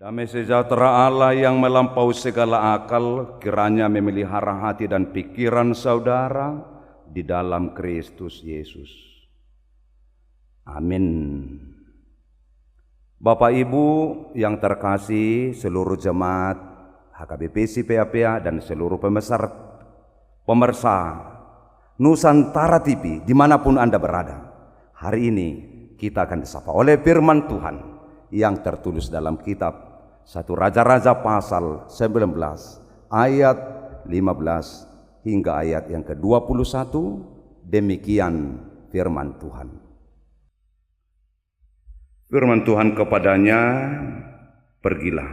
Damai sejahtera Allah yang melampaui segala akal kiranya memelihara hati dan pikiran saudara di dalam Kristus Yesus. Amin. Bapak Ibu yang terkasih, seluruh jemaat HKBP PAPA dan seluruh pemirsa Nusantara TV dimanapun Anda berada, hari ini kita akan disapa oleh firman Tuhan yang tertulis dalam kitab 1 Raja-Raja pasal 19 ayat 15 hingga ayat yang ke-21. Demikian firman Tuhan. Firman Tuhan kepadanya, pergilah,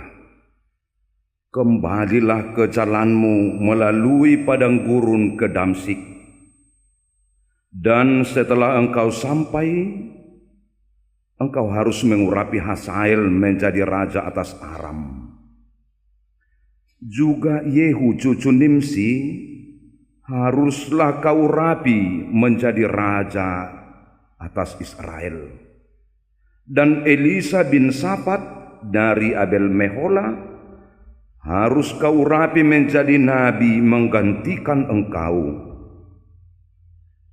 kembalilah ke jalanmu melalui padang gurun ke Damsyik, dan setelah engkau sampai, engkau harus mengurapi Hazael menjadi raja atas Aram. Juga Yehu cucu Nimsi haruslah kau urapi menjadi raja atas Israel. Dan Elisa bin Safat dari Abel Mehola harus kau urapi menjadi nabi menggantikan engkau.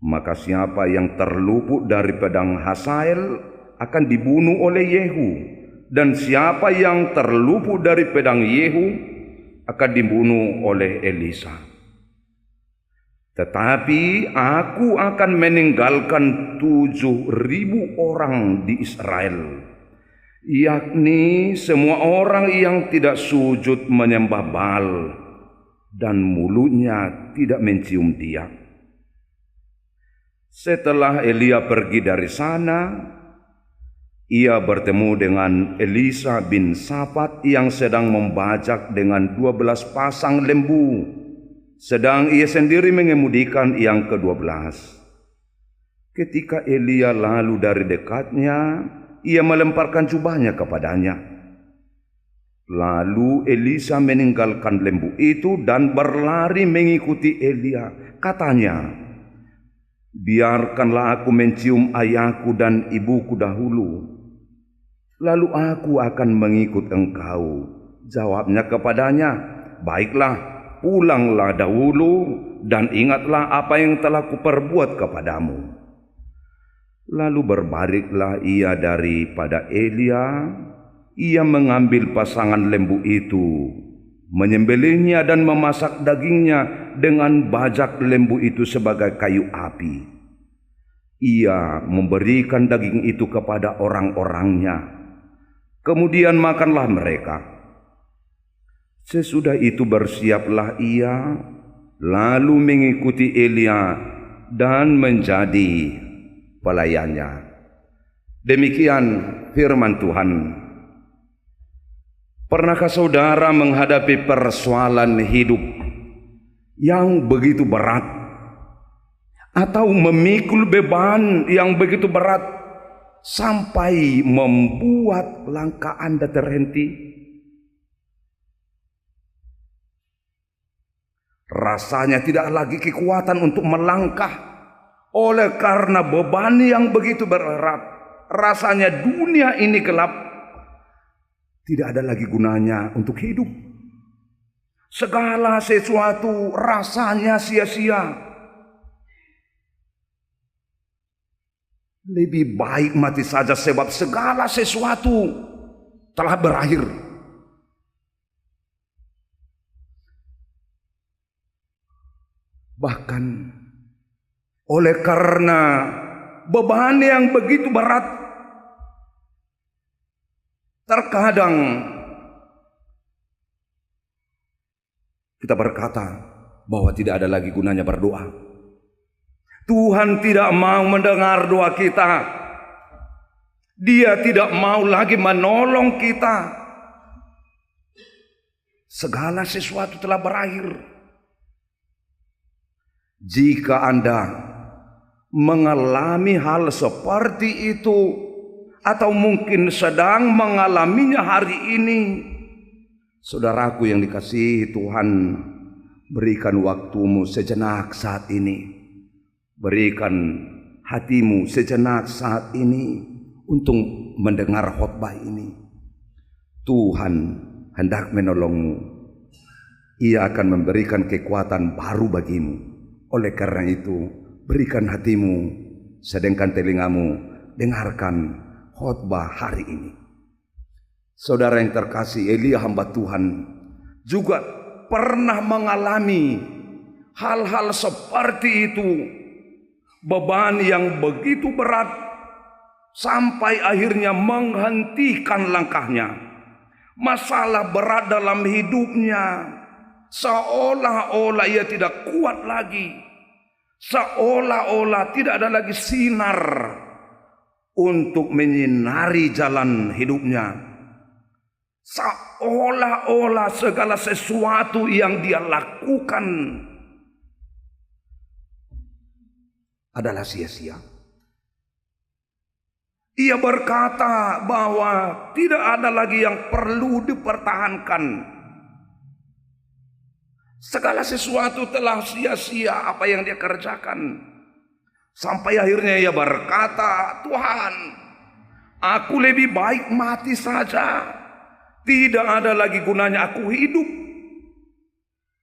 Maka siapa yang terluput dari pedang Hazael akan dibunuh oleh Yehu, dan siapa yang terluput dari pedang Yehu akan dibunuh oleh Elisa. Tetapi aku akan meninggalkan 7.000 orang di Israel, yakni semua orang yang tidak sujud menyembah Baal dan mulutnya tidak mencium dia. Setelah Elia pergi dari sana, ia bertemu dengan Elisa bin Safat yang sedang membajak dengan 12 pasang lembu, sedang ia sendiri mengemudikan yang ke-12. Ketika Elia lalu dari dekatnya, ia melemparkan jubahnya kepadanya. Lalu Elisa meninggalkan lembu itu dan berlari mengikuti Elia. Katanya, biarkanlah aku mencium ayahku dan ibuku dahulu, lalu aku akan mengikut engkau. Jawabnya kepadanya, baiklah, pulanglah dahulu dan ingatlah apa yang telah kuperbuat kepadamu. Lalu berbaliklah ia daripada Elia. Ia mengambil pasangan lembu itu, menyembelihnya dan memasak dagingnya dengan bajak lembu itu sebagai kayu api. Ia memberikan daging itu kepada orang-orangnya. Kemudian makanlah mereka. Sesudah itu bersiaplah ia, lalu mengikuti Elia dan menjadi pelayannya. Demikian firman Tuhan. Pernahkah saudara menghadapi persoalan hidup yang begitu berat, atau memikul beban yang begitu berat sampai membuat langkah Anda terhenti? Rasanya tidak lagi kekuatan untuk melangkah oleh karena beban yang begitu berat. Rasanya dunia ini gelap, tidak ada lagi gunanya untuk hidup. Segala sesuatu rasanya sia-sia. Lebih baik mati saja sebab segala sesuatu telah berakhir. Bahkan oleh karena beban yang begitu berat, terkadang kita berkata bahwa tidak ada lagi gunanya berdoa. Tuhan tidak mau mendengar doa kita. Dia tidak mau lagi menolong kita. Segala sesuatu telah berakhir. Jika Anda mengalami hal seperti itu, atau mungkin sedang mengalaminya hari ini, saudaraku yang dikasihi Tuhan, berikan waktumu sejenak saat ini. Berikan hatimu sejenak saat ini untuk mendengar khotbah ini. Tuhan hendak menolongmu. Ia akan memberikan kekuatan baru bagimu. Oleh karena itu, berikan hatimu, sedangkan telingamu dengarkan khotbah hari ini. Saudara yang terkasih, Elia hamba Tuhan juga pernah mengalami hal-hal seperti itu. Beban yang begitu berat sampai akhirnya menghentikan langkahnya. Masalah berat dalam hidupnya, seolah-olah ia tidak kuat lagi. Seolah-olah tidak ada lagi sinar untuk menyinari jalan hidupnya. Seolah-olah segala sesuatu yang dia lakukan adalah sia-sia. Ia berkata bahwa tidak ada lagi yang perlu dipertahankan. Segala sesuatu telah sia-sia apa yang dia kerjakan. Sampai akhirnya ia berkata, Tuhan, aku lebih baik mati saja. Tidak ada lagi gunanya aku hidup.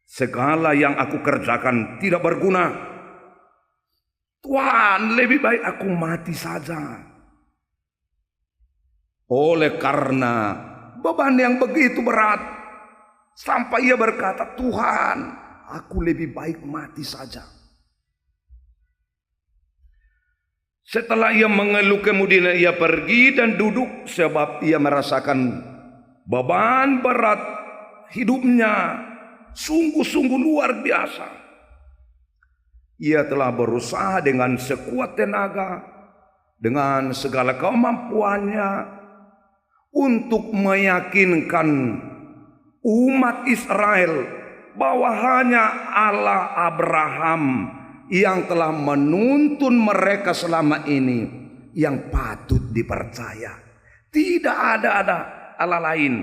Segala yang aku kerjakan tidak berguna. Tuhan, lebih baik aku mati saja. Oleh karena beban yang begitu berat, sampai ia berkata, Tuhan, aku lebih baik mati saja. Setelah ia mengeluh, kemudian ia pergi dan duduk, sebab ia merasakan beban berat hidupnya sungguh-sungguh luar biasa. Ia telah berusaha dengan sekuat tenaga, dengan segala kemampuannya untuk meyakinkan umat Israel bahwa hanya Allah Abraham yang telah menuntun mereka selama ini yang patut dipercaya. Tidak ada Allah lain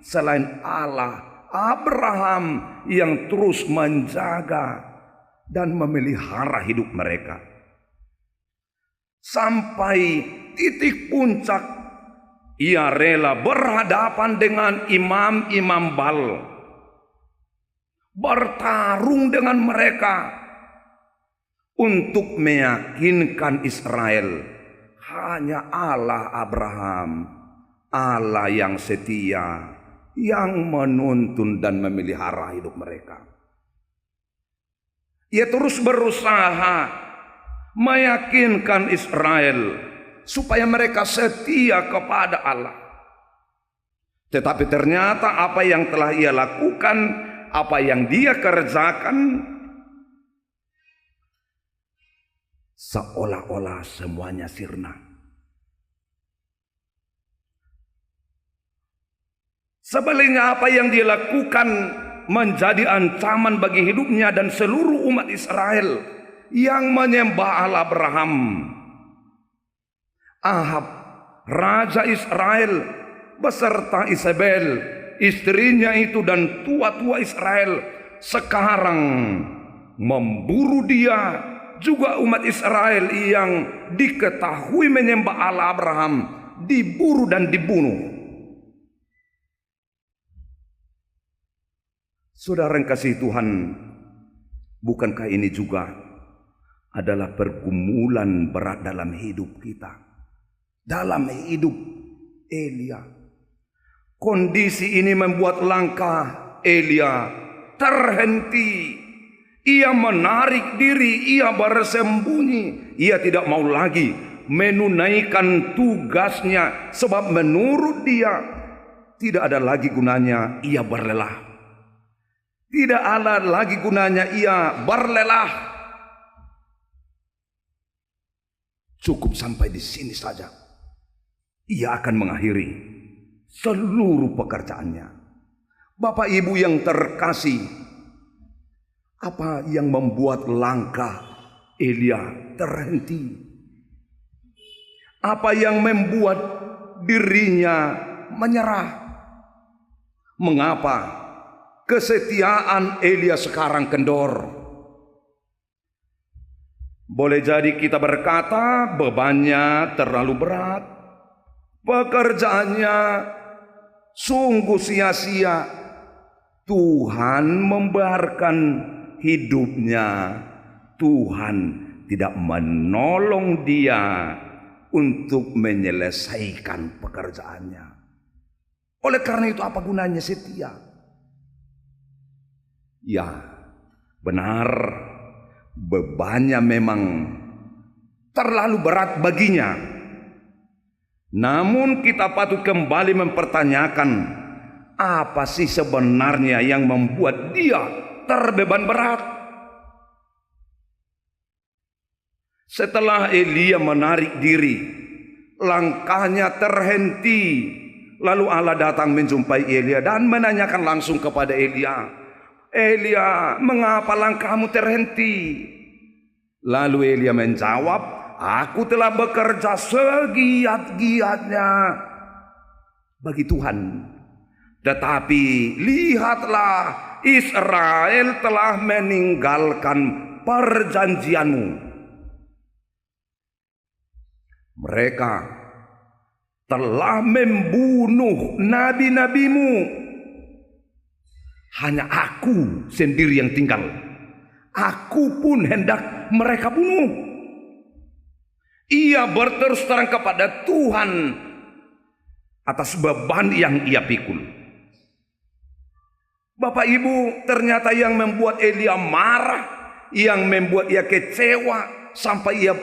selain Allah Abraham yang terus menjaga dan memelihara hidup mereka. Sampai titik puncak, ia rela berhadapan dengan imam-imam Baal, bertarung dengan mereka untuk meyakinkan Israel hanya Allah Abraham, Allah yang setia, yang menuntun dan memelihara hidup mereka. Ia terus berusaha meyakinkan Israel supaya mereka setia kepada Allah. Tetapi ternyata apa yang telah ia lakukan, apa yang dia kerjakan, seolah-olah semuanya sirna. Sebaliknya apa yang dia lakukan menjadi ancaman bagi hidupnya dan seluruh umat Israel yang menyembah Allah Abraham. Ahab, raja Israel beserta Isabel, istrinya itu, dan tua-tua Israel sekarang memburu dia, juga umat Israel yang diketahui menyembah Allah Abraham diburu dan dibunuh. Saudara yang kasih Tuhan, bukankah ini juga adalah pergumulan berat dalam hidup kita? Dalam hidup Elia, kondisi ini membuat langkah Elia terhenti. Ia menarik diri, ia bersembunyi. Ia tidak mau lagi menunaikan tugasnya, sebab menurut dia tidak ada lagi gunanya ia berlelah. Tidak ada lagi gunanya ia berlelah. Cukup sampai di sini saja. Ia akan mengakhiri seluruh pekerjaannya. Bapak Ibu yang terkasih, apa yang membuat langkah Elia terhenti? Apa yang membuat dirinya menyerah? Mengapa kesetiaan Elia sekarang kendor? Boleh jadi kita berkata bebannya terlalu berat, pekerjaannya Sungguh sia-sia Tuhan membiarkan hidupnya. Tuhan tidak menolong dia untuk menyelesaikan pekerjaannya. Oleh karena itu apa gunanya setia? Ya, benar, bebannya memang terlalu berat baginya. Namun kita patut kembali mempertanyakan, apa sih sebenarnya yang membuat dia terbeban berat? Setelah Elia menarik diri, langkahnya terhenti. Lalu Allah datang menjumpai Elia dan menanyakan langsung kepada Elia, "Elia, mengapa langkahmu terhenti?" Lalu Elia menjawab, "Aku telah bekerja segiat-giatnya bagi Tuhan. Tetapi lihatlah, Israel telah meninggalkan perjanjianmu. Mereka telah membunuh nabi-nabimu. Hanya aku sendiri yang tinggal. Aku pun hendak mereka bunuh." Ia berterus terang kepada Tuhan atas beban yang ia pikul. Bapak Ibu, ternyata yang membuat Elia marah, yang membuat ia kecewa sampai ia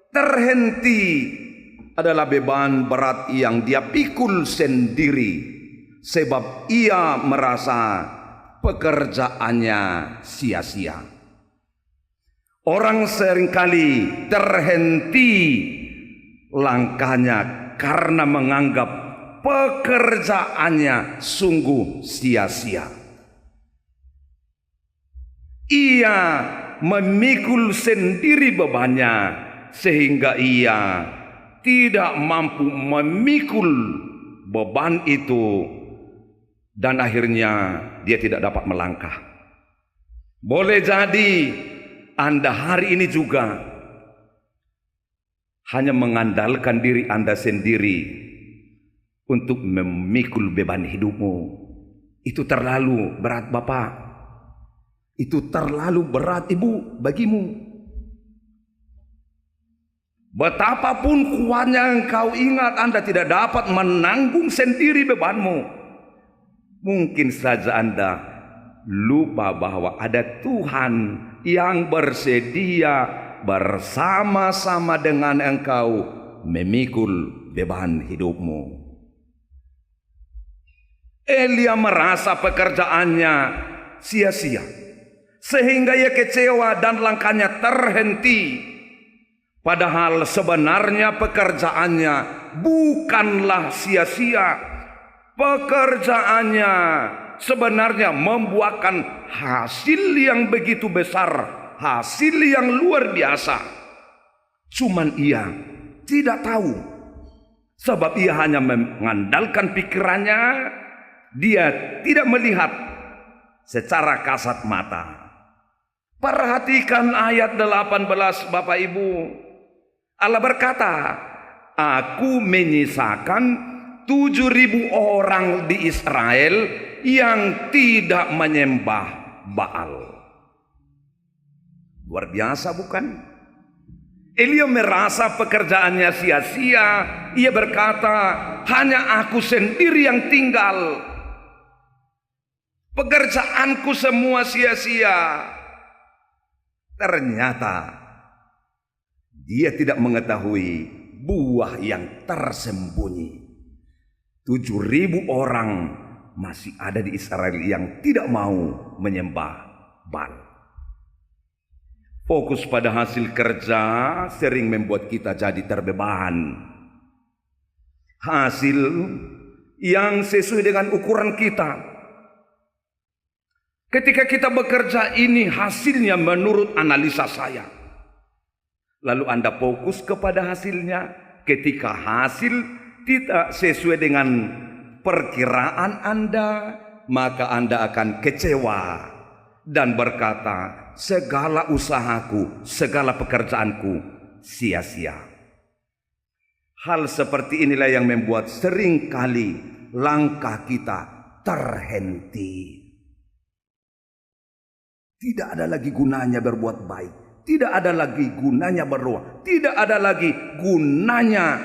terhenti adalah beban berat yang dia pikul sendiri, sebab ia merasa pekerjaannya sia-sia. Orang seringkali terhenti langkahnya karena menganggap pekerjaannya sungguh sia-sia. Ia memikul sendiri bebannya sehingga ia tidak mampu memikul beban itu dan akhirnya dia tidak dapat melangkah. Boleh jadi Anda hari ini juga hanya mengandalkan diri Anda sendiri untuk memikul beban hidupmu. Itu terlalu berat Bapak. Itu terlalu berat Ibu bagimu. Betapapun kuatnya engkau ingat, Anda tidak dapat menanggung sendiri bebanmu. Mungkin saja Anda lupa bahwa ada Tuhan yang bersedia bersama-sama dengan engkau memikul beban hidupmu. Elia merasa pekerjaannya sia-sia, sehingga ia kecewa dan langkahnya terhenti. Padahal sebenarnya pekerjaannya bukanlah sia-sia. Pekerjaannya sebenarnya membuahkan hasil yang begitu besar, hasil yang luar biasa. Cuman ia tidak tahu, sebab ia hanya mengandalkan pikirannya. Dia tidak melihat secara kasat mata. Perhatikan ayat 18 Bapak Ibu. Allah berkata, "Aku menyisakan 7.000 orang di Israel yang tidak menyembah Baal." Luar biasa bukan? Elia merasa pekerjaannya sia-sia. Ia berkata, "Hanya aku sendiri yang tinggal. Pekerjaanku semua sia-sia." Ternyata dia tidak mengetahui buah yang tersembunyi. 7.000 orang masih ada di Israel yang tidak mau menyembah Baal. Fokus pada hasil kerja sering membuat kita jadi terbeban. Hasil yang sesuai dengan ukuran kita. Ketika kita bekerja ini hasilnya menurut analisa saya. Lalu Anda fokus kepada hasilnya. Ketika hasil tidak sesuai dengan perkiraan Anda, maka Anda akan kecewa dan berkata, "Segala usahaku, segala pekerjaanku sia-sia." Hal seperti inilah yang membuat seringkali langkah kita terhenti. Tidak ada lagi gunanya berbuat baik, tidak ada lagi gunanya berdoa, tidak ada lagi gunanya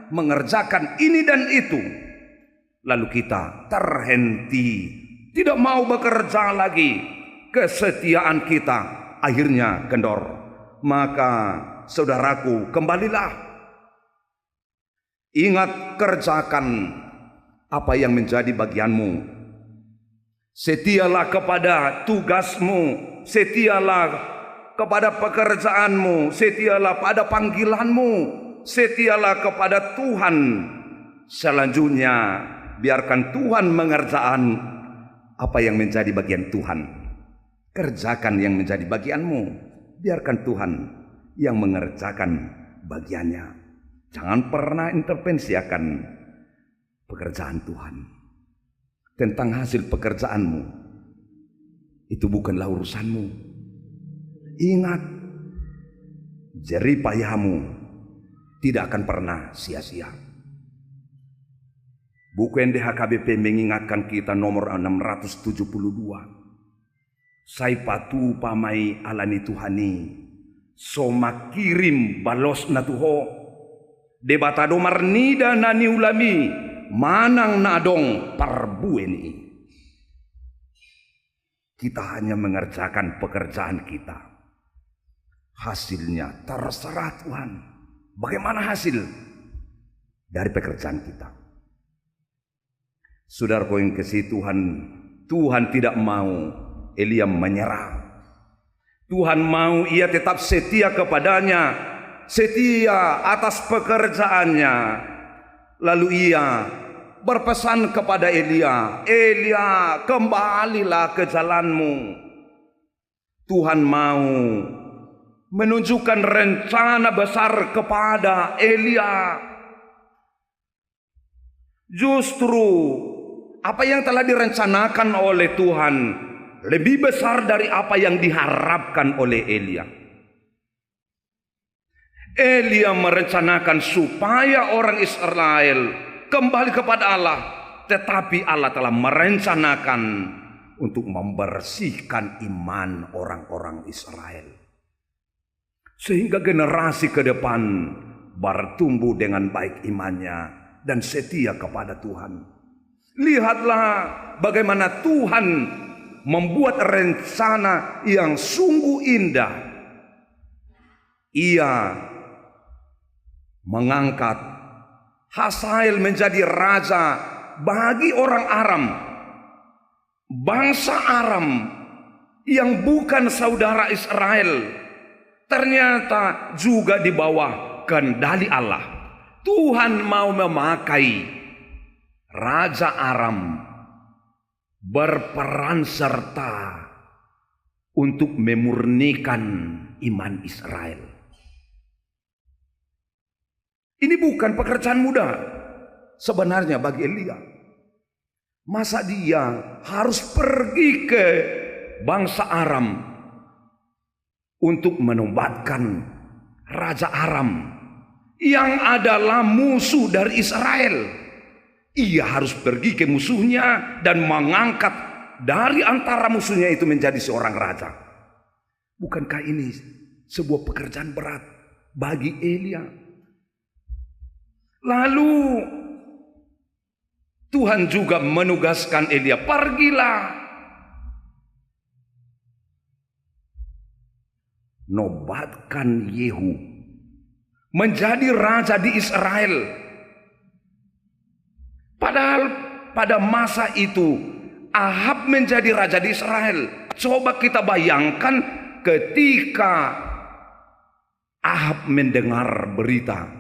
mengerjakan ini dan itu. Lalu kita terhenti, tidak mau bekerja lagi, kesetiaan kita akhirnya kendor. Maka saudaraku, kembalilah, ingat, kerjakan apa yang menjadi bagianmu. Setialah kepada tugasmu, setialah kepada pekerjaanmu, setialah pada panggilanmu, setialah kepada Tuhan. Selanjutnya biarkan Tuhan mengerjakan apa yang menjadi bagian Tuhan. Kerjakan yang menjadi bagianmu, biarkan Tuhan yang mengerjakan bagiannya. Jangan pernah intervensiakan pekerjaan Tuhan. Tentang hasil pekerjaanmu, itu bukanlah urusanmu. Ingat, jerih payahmu tidak akan pernah sia-sia. Buku NDHKBP mengingatkan kita nomor 672. Saipatu pamai alani Tuhani, soma kirim balos na Tuho, debatado marnida nani ulami, manang nadong parbueni. Kita hanya mengerjakan pekerjaan kita. Hasilnya terserah Tuhan. Bagaimana hasil dari pekerjaan kita? Saudaraku yang kasih Tuhan, Tuhan tidak mau Elia menyerah. Tuhan mau ia tetap setia kepadanya, setia atas pekerjaannya. Lalu ia berpesan kepada Elia, Elia, kembalilah ke jalanmu. Tuhan mau menunjukkan rencana besar kepada Elia. Justru apa yang telah direncanakan oleh Tuhan lebih besar dari apa yang diharapkan oleh Elia. Elia merencanakan supaya orang Israel kembali kepada Allah, tetapi Allah telah merencanakan untuk membersihkan iman orang-orang Israel, sehingga generasi ke depan bertumbuh dengan baik imannya dan setia kepada Tuhan. Lihatlah bagaimana Tuhan membuat rencana yang sungguh indah. Ia mengangkat Hazael menjadi raja bagi orang Aram, bangsa Aram yang bukan saudara Israel, ternyata juga di bawah kendali Allah. Tuhan mau memakai raja Aram berperan serta untuk memurnikan iman Israel. Ini bukan pekerjaan mudah sebenarnya bagi Elia. Masa dia harus pergi ke bangsa Aram untuk menobatkan raja Aram yang adalah musuh dari Israel. Ia harus pergi ke musuhnya dan mengangkat dari antara musuhnya itu menjadi seorang raja. Bukankah ini sebuah pekerjaan berat bagi Elia? Lalu Tuhan juga menugaskan Elia, pergilah, nobatkan Yehu menjadi raja di Israel. Padahal pada masa itu Ahab menjadi raja di Israel. Coba kita bayangkan ketika Ahab mendengar berita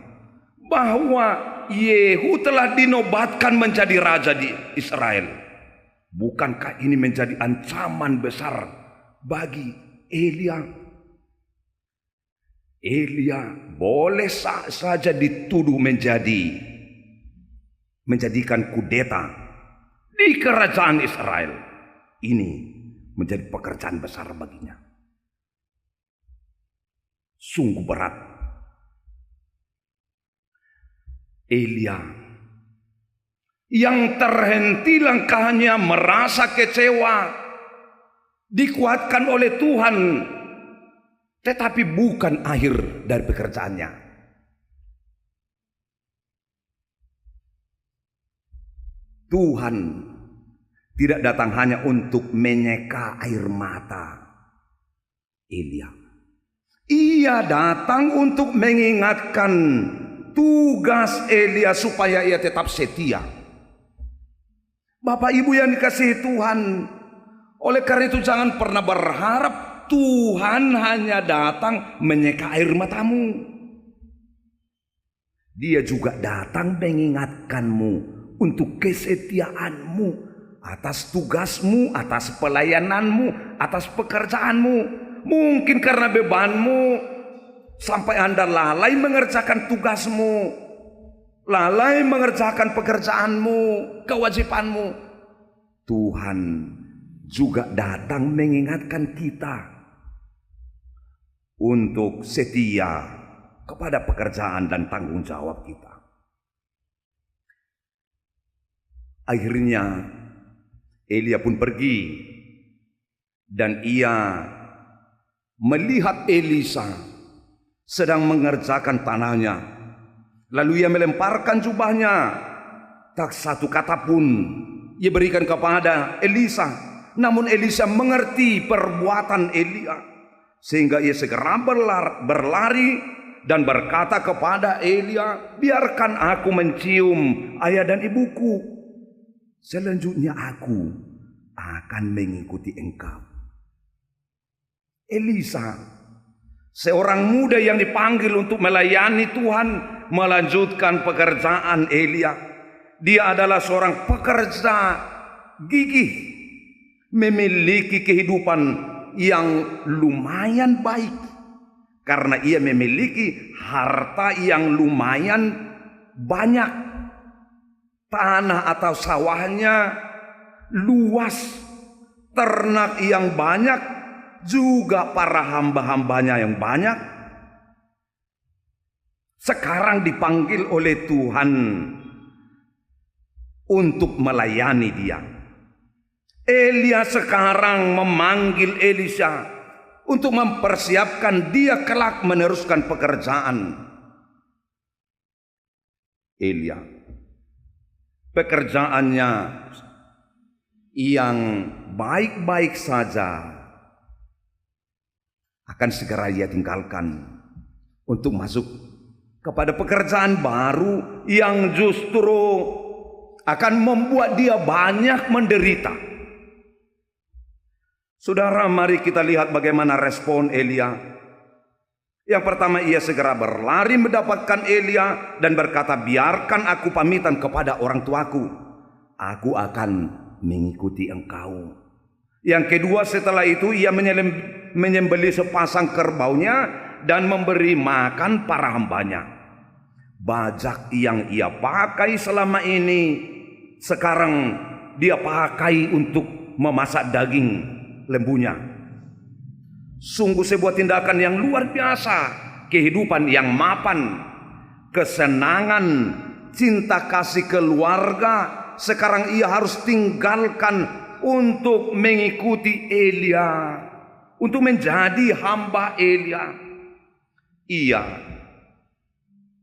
bahwa Yehu telah dinobatkan menjadi raja di Israel. Bukankah ini menjadi ancaman besar bagi Elia? Elia boleh saja dituduh menjadikan kudeta di kerajaan Israel. Ini menjadi pekerjaan besar baginya. Sungguh berat. Elia yang terhenti langkahnya, merasa kecewa, dikuatkan oleh Tuhan, tetapi bukan akhir dari pekerjaannya. Tuhan tidak datang hanya untuk menyeka air mata Elia. Ia datang untuk mengingatkan tugas Elia supaya ia tetap setia. Bapak Ibu yang dikasihi Tuhan, oleh karena itu jangan pernah berharap Tuhan hanya datang menyeka air matamu. Dia juga datang mengingatkanmu untuk kesetiaanmu atas tugasmu, atas pelayananmu, atas pekerjaanmu. Mungkin karena bebanmu sampai Anda lalai mengerjakan tugasmu, lalai mengerjakan pekerjaanmu, kewajibanmu. Tuhan juga datang mengingatkan kita untuk setia kepada pekerjaan dan tanggung jawab kita. Akhirnya Elia pun pergi dan ia melihat Elisa sedang mengerjakan tanahnya. Lalu ia melemparkan jubahnya, tak satu kata pun ia berikan kepada Elisa. Namun Elisa mengerti perbuatan Elia, sehingga ia segera berlari dan berkata kepada Elia, biarkan aku mencium ayah dan ibuku, selanjutnya aku akan mengikuti engkau. Elisa, seorang muda yang dipanggil untuk melayani Tuhan, melanjutkan pekerjaan Elia. Dia adalah seorang pekerja gigih, memiliki kehidupan yang lumayan baik karena ia memiliki harta yang lumayan banyak. Tanah atau sawahnya luas, ternak yang banyak, juga para hamba-hambanya yang banyak. Sekarang dipanggil oleh Tuhan untuk melayani dia. Elia sekarang memanggil Elisa untuk mempersiapkan dia kelak meneruskan pekerjaan Elia. Pekerjaannya yang baik-baik saja akan segera ia tinggalkan untuk masuk kepada pekerjaan baru yang justru akan membuat dia banyak menderita. Saudara, mari kita lihat bagaimana respon Elia. Yang pertama, ia segera berlari mendapatkan Elia dan berkata, biarkan aku pamitan kepada orang tuaku, aku akan mengikuti engkau. Yang kedua, setelah itu ia menyembelih sepasang kerbaunya dan memberi makan para hambanya. Bajak yang ia pakai selama ini sekarang dia pakai untuk memasak daging lembunya. Sungguh sebuah tindakan yang luar biasa, kehidupan yang mapan, kesenangan, cinta kasih keluarga sekarang ia harus tinggalkan untuk mengikuti Elia, untuk menjadi hamba Elia. Ia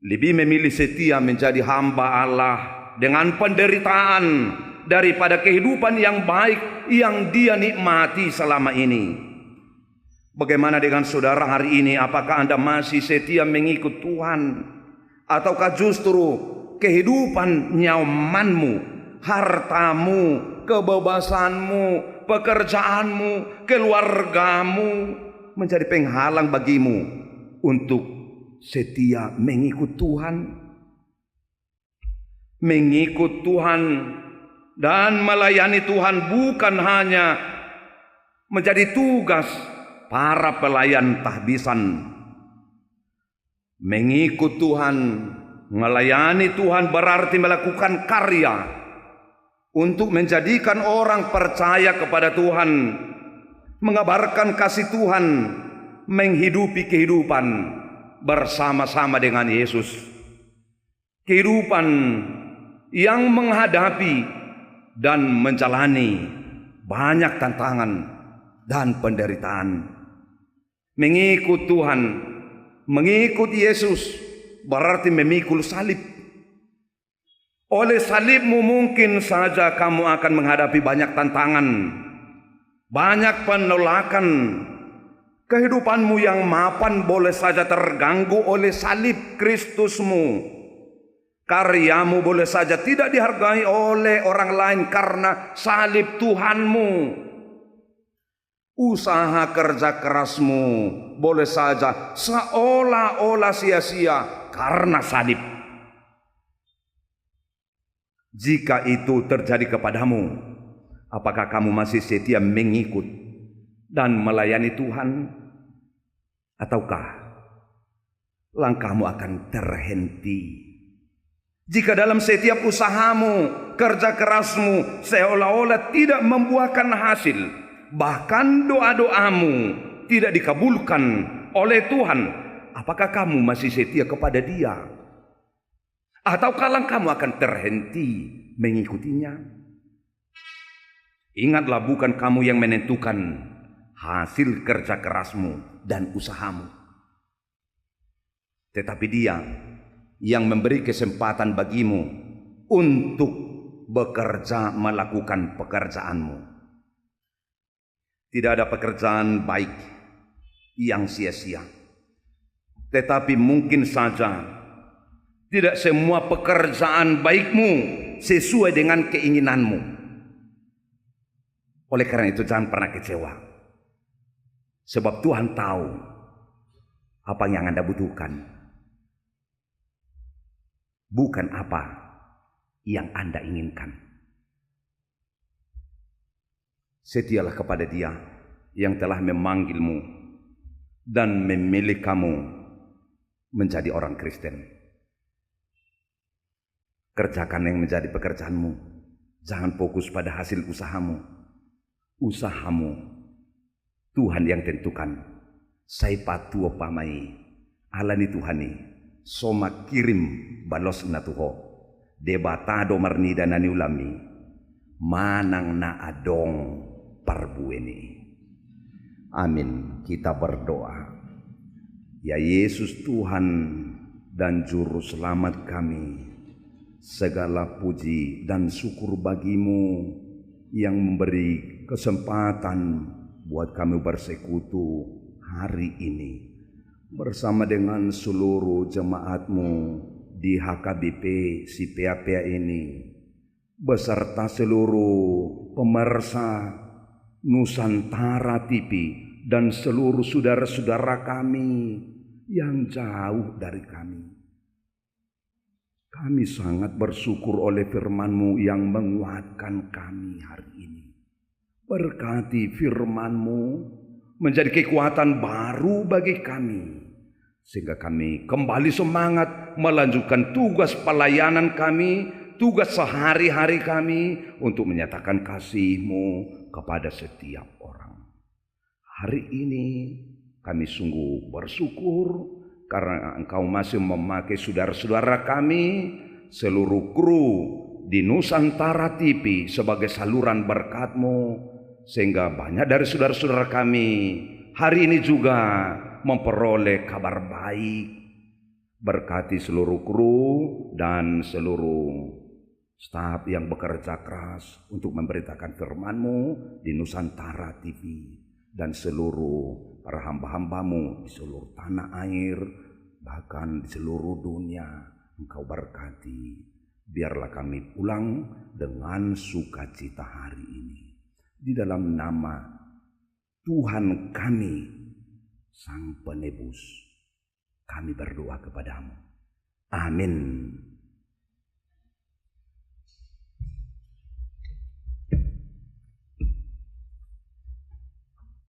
lebih memilih setia menjadi hamba Allah dengan penderitaan daripada kehidupan yang baik yang dia nikmati selama ini. Bagaimana dengan saudara hari ini? Apakah Anda masih setia mengikut Tuhan? Ataukah justru kehidupan nyamanmu, hartamu, kebebasanmu, pekerjaanmu, keluargamu menjadi penghalang bagimu untuk setia mengikut Tuhan? Mengikut Tuhan dan melayani Tuhan bukan hanya menjadi tugas para pelayan tahbisan. Mengikut Tuhan, melayani Tuhan berarti melakukan karya untuk menjadikan orang percaya kepada Tuhan, mengabarkan kasih Tuhan, menghidupi kehidupan bersama-sama dengan Yesus. Kehidupan yang menghadapi dan menjalani banyak tantangan dan penderitaan. Mengikut Tuhan, mengikut Yesus berarti memikul salib. Oleh salibmu mungkin saja kamu akan menghadapi banyak tantangan, banyak penolakan. Kehidupanmu yang mapan boleh saja terganggu oleh salib Kristusmu. Karyamu boleh saja tidak dihargai oleh orang lain karena salib Tuhanmu. Usaha kerja kerasmu boleh saja seolah-olah sia-sia karena salib. Jika itu terjadi kepadamu, apakah kamu masih setia mengikut dan melayani Tuhan? Ataukah langkahmu akan terhenti? Jika dalam setiap usahamu, kerja kerasmu seolah-olah tidak membuahkan hasil, bahkan doa-doamu tidak dikabulkan oleh Tuhan, apakah kamu masih setia kepada Dia? Ataukah langkahmu akan terhenti mengikutinya? Ingatlah, bukan kamu yang menentukan hasil kerja kerasmu dan usahamu, tetapi Dia yang memberi kesempatan bagimu untuk bekerja melakukan pekerjaanmu. Tidak ada pekerjaan baik yang sia-sia, tetapi mungkin saja tidak semua pekerjaan baikmu sesuai dengan keinginanmu. Oleh karena itu jangan pernah kecewa, sebab Tuhan tahu apa yang Anda butuhkan, bukan apa yang Anda inginkan. Setialah kepada Dia yang telah memanggilmu dan memilih kamu menjadi orang Kristen. Kerjakan yang menjadi pekerjaanmu. Jangan fokus pada hasil usahamu. Usahamu Tuhan yang tentukan. Sai patuo pamai alani Tuhani soma kirim balos na tuho debatado marnida nani ulami manang na adong parbueni. Amin. Kita berdoa. Ya Yesus Tuhan dan Juru Selamat kami, segala puji dan syukur bagimu yang memberi kesempatan buat kami bersekutu hari ini bersama dengan seluruh jemaatmu di HKBP si PA ini, beserta seluruh pemirsa Nusantara TV dan seluruh saudara-saudara kami yang jauh dari kami. Kami sangat bersyukur oleh firman-Mu yang menguatkan kami hari ini. Berkati firman-Mu menjadi kekuatan baru bagi kami, sehingga kami kembali semangat melanjutkan tugas pelayanan kami, tugas sehari-hari kami untuk menyatakan kasih-Mu kepada setiap orang. Hari ini kami sungguh bersyukur karena Engkau masih memakai saudara-saudara kami, seluruh kru di Nusantara TV sebagai saluran berkat-Mu, sehingga banyak dari saudara-saudara kami hari ini juga memperoleh kabar baik. Berkati seluruh kru dan seluruh staf yang bekerja keras untuk memberitakan firman-Mu di Nusantara TV dan seluruh para hamba-hamba-Mu di seluruh tanah air, bahkan di seluruh dunia. Engkau berkati. Biarlah kami pulang dengan sukacita hari ini. Di dalam nama Tuhan kami, Sang Penebus, kami berdoa kepadamu. Amin.